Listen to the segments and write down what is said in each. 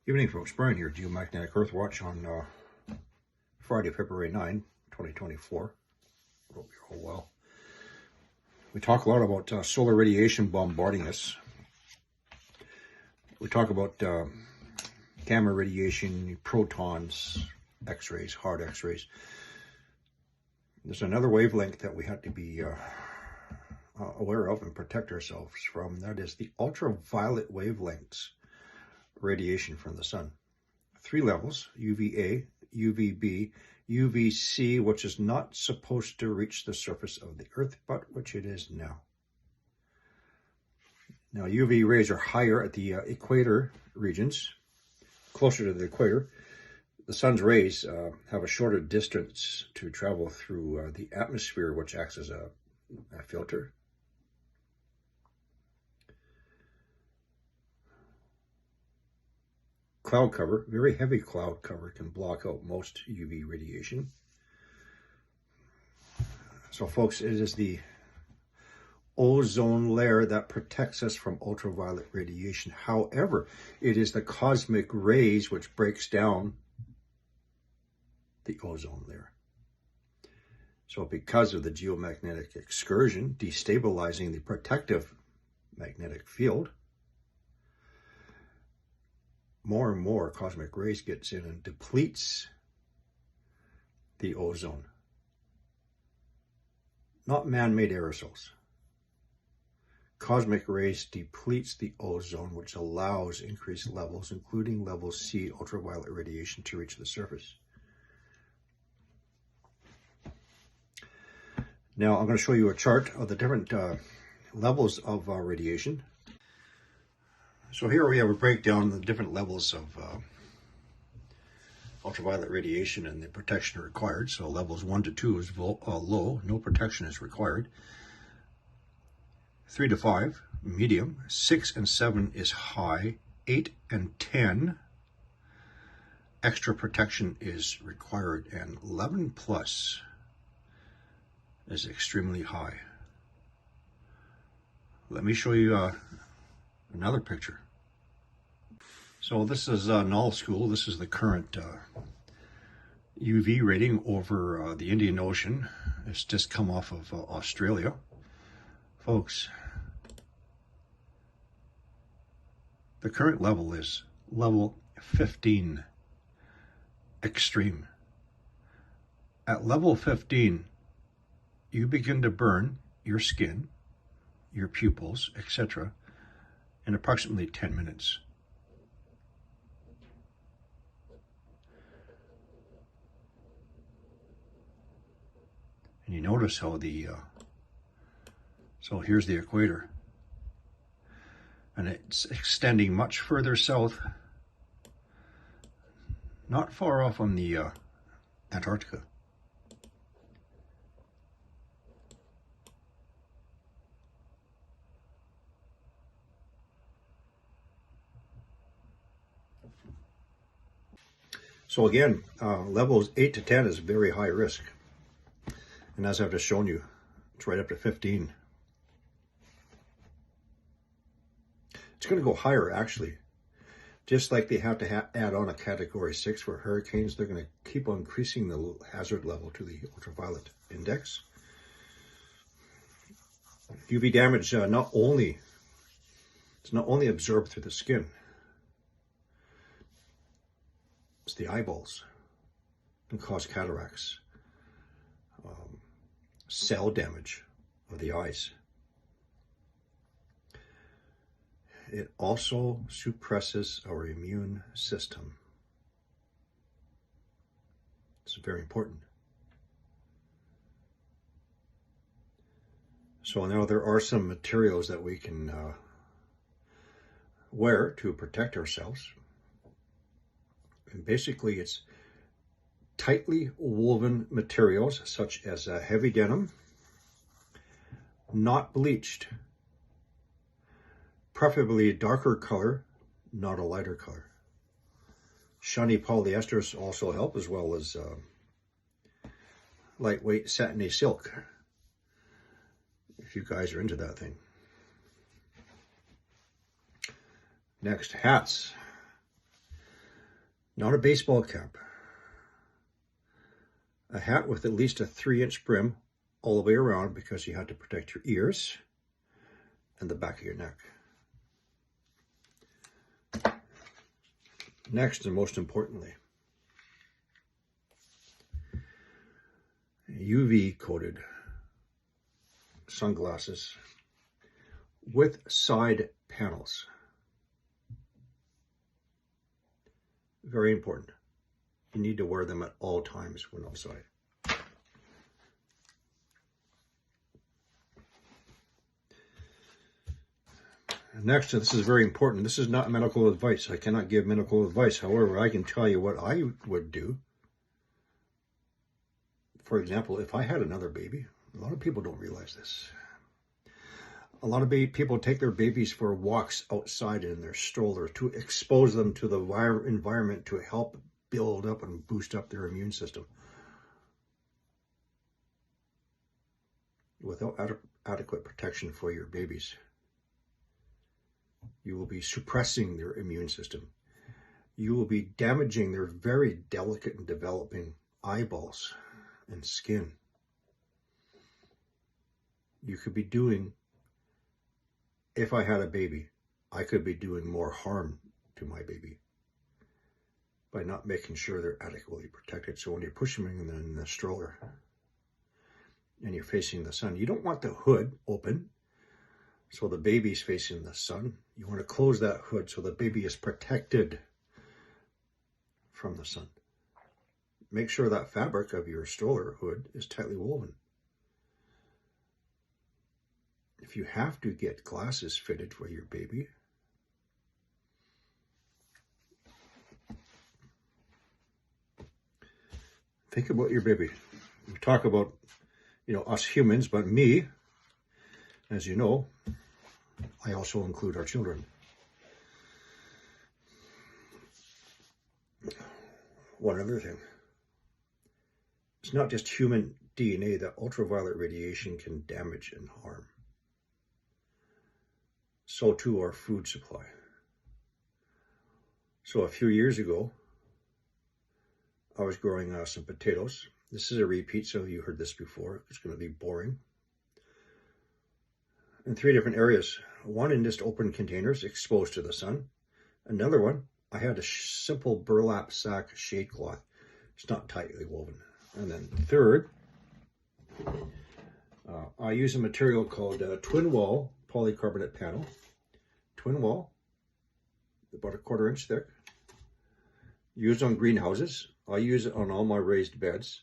Evening, folks. Brian here, Geomagnetic Earth Watch on Friday, February 9, 2024. Hope you're all well. We talk a lot about solar radiation bombarding us. We talk about gamma radiation, protons, X-rays, hard X-rays. There's another wavelength that we have to be aware of and protect ourselves from. That is the ultraviolet wavelengths radiation from the sun. 3 levels: UVA, UVB, UVC, which is not supposed to reach the surface of the Earth, but which it is now. Now, UV rays are higher at the equator regions, closer to the equator. The sun's rays have a shorter distance to travel through the atmosphere, which acts as a filter. Cloud cover, very heavy cloud cover, can block out most UV radiation. So folks, it is the ozone layer that protects us from ultraviolet radiation. However, it is the cosmic rays which breaks down the ozone layer. So because of the geomagnetic excursion destabilizing the protective magnetic field, more and more cosmic rays gets in and depletes the ozone. Not man-made aerosols. Cosmic rays depletes the ozone, which allows increased levels, including level C ultraviolet radiation, to reach the surface. Now I'm going to show you a chart of the different levels of radiation. So here we have a breakdown of the different levels of ultraviolet radiation and the protection required. So levels 1 to 2 is low, no protection is required. 3 to 5, medium. 6 and 7 is high. 8 and 10, extra protection is required. And 11 plus is extremely high. Let me show you another picture. So this is null school. This is the current UV rating over the Indian Ocean. It's just come off of Australia. Folks, the current level is level 15, extreme. At level 15, you begin to burn your skin, your pupils, etc. in approximately 10 minutes. And you notice how so here's the equator. And it's extending much further south, not far off on the Antarctica. So again, levels 8 to 10 is very high risk. And as I've just shown you, it's right up to 15. It's going to go higher, actually. Just like they have to add on a category 6 for hurricanes, they're going to keep on increasing the hazard level to the ultraviolet index. UV damage it's not only absorbed through the skin. It's the eyeballs. It can cause cataracts, cell damage of the eyes. It also suppresses our immune system. It's very important. So now there are some materials that we can wear to protect ourselves. And basically it's tightly woven materials such as heavy denim, not bleached, preferably a darker color, not a lighter color. Shiny polyesters also help, as well as lightweight satiny silk, if you guys are into that thing. Next, hats. Not a baseball cap. A hat with at least a 3-inch brim all the way around because you had to protect your ears and the back of your neck. Next, and most importantly, UV-coated sunglasses with side panels. Very important. You need to wear them at all times when outside. Next, this is very important. This is not medical advice. I cannot give medical advice. However, I can tell you what I would do. For example, if I had another baby, a lot of people don't realize this. A lot of people take their babies for walks outside in their stroller to expose them to the environment to help build up and boost up their immune system. Without adequate protection for your babies, you will be suppressing their immune system. You will be damaging their very delicate and developing eyeballs and skin. You could be doing, if I had a baby, I could be doing more harm to my baby by not making sure they're adequately protected. So when you're pushing them in the stroller and you're facing the sun, you don't want the hood open so the baby's facing the sun. You want to close that hood so the baby is protected from the sun. Make sure that fabric of your stroller hood is tightly woven. If you have to get glasses fitted for your baby, think about your baby. We talk about, us humans, but me, as you know, I also include our children. One other thing. It's not just human DNA that ultraviolet radiation can damage and harm. So too our food supply. So a few years ago, I was growing some potatoes. This is a repeat, so you heard this before. It's going to be boring. In 3 different areas. One in just open containers exposed to the sun. Another one, I had a simple burlap sack shade cloth. It's not tightly woven. And then third, I use a material called twin wall polycarbonate panel. Twin wall, about a 1/4 inch thick. Used on greenhouses. I use it on all my raised beds.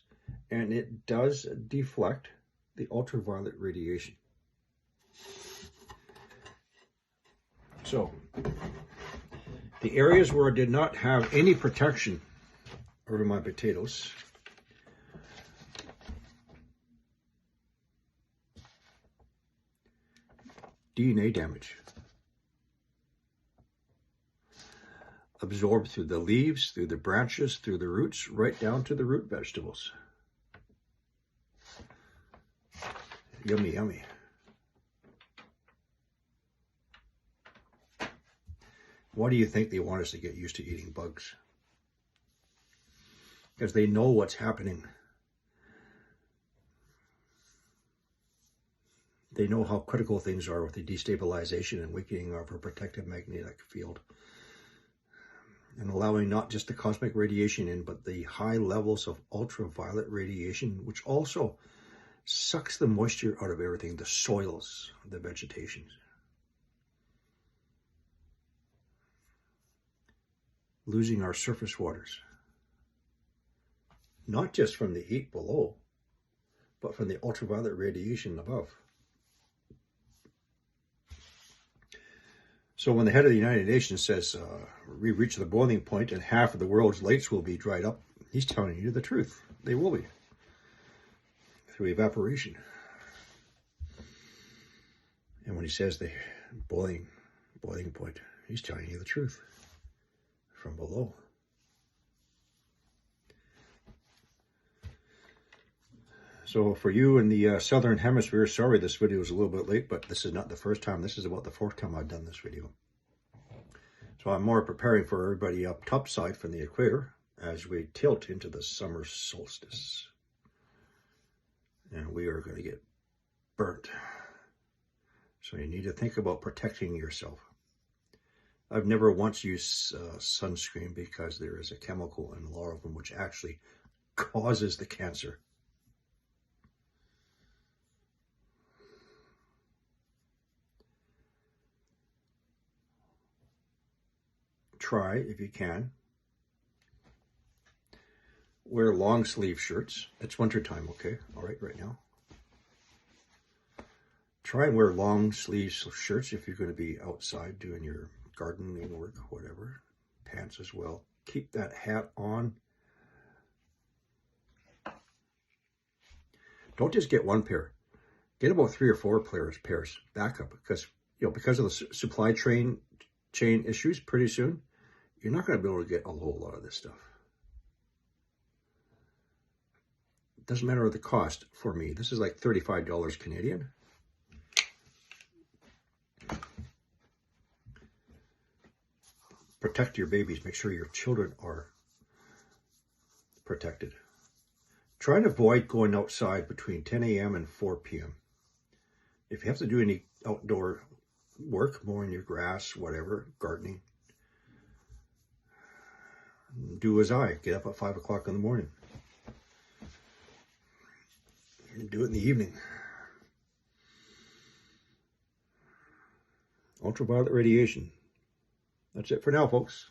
And it does deflect the ultraviolet radiation. So, the areas where I did not have any protection over my potatoes, DNA damage. Absorbed through the leaves, through the branches, through the roots, right down to the root vegetables. Yummy, yummy. Why do you think they want us to get used to eating bugs? Because they know what's happening. They know how critical things are with the destabilization and weakening of our protective magnetic field. And allowing not just the cosmic radiation in, but the high levels of ultraviolet radiation, which also sucks the moisture out of everything, the soils, the vegetation. Losing our surface waters. Not just from the heat below, but from the ultraviolet radiation above. So when the head of the United Nations says we reach the boiling point and half of the world's lakes will be dried up, he's telling you the truth. They will be. Through evaporation. And when he says the boiling point, he's telling you the truth. From below. So for you in the Southern Hemisphere, sorry this video is a little bit late, but this is not the first time. This is about the 4th time I've done this video. So So I'm more preparing for everybody up topside from the equator as we tilt into the summer solstice. And we are going to get burnt. So you need to think about protecting yourself. I've never once used sunscreen because there is a chemical in a lot of them which actually causes the cancer. Try, if you can, wear long sleeve shirts. It's winter time, okay? All right, right now. Try and wear long sleeve shirts if you're going to be outside doing your gardening work, whatever. Pants as well. Keep that hat on. Don't just get one pair. Get about 3 or 4 pairs backup, because because of the supply chain issues pretty soon, you're not going to be able to get a whole lot of this stuff. It doesn't matter the cost for me. This is like $35 Canadian. Protect your babies. Make sure your children are protected. Try and avoid going outside between 10 a.m. and 4 p.m. If you have to do any outdoor work, mowing your grass, whatever, gardening, do as I. Get up at 5 o'clock in the morning. And do it in the evening. Ultraviolet radiation. That's it for now, folks.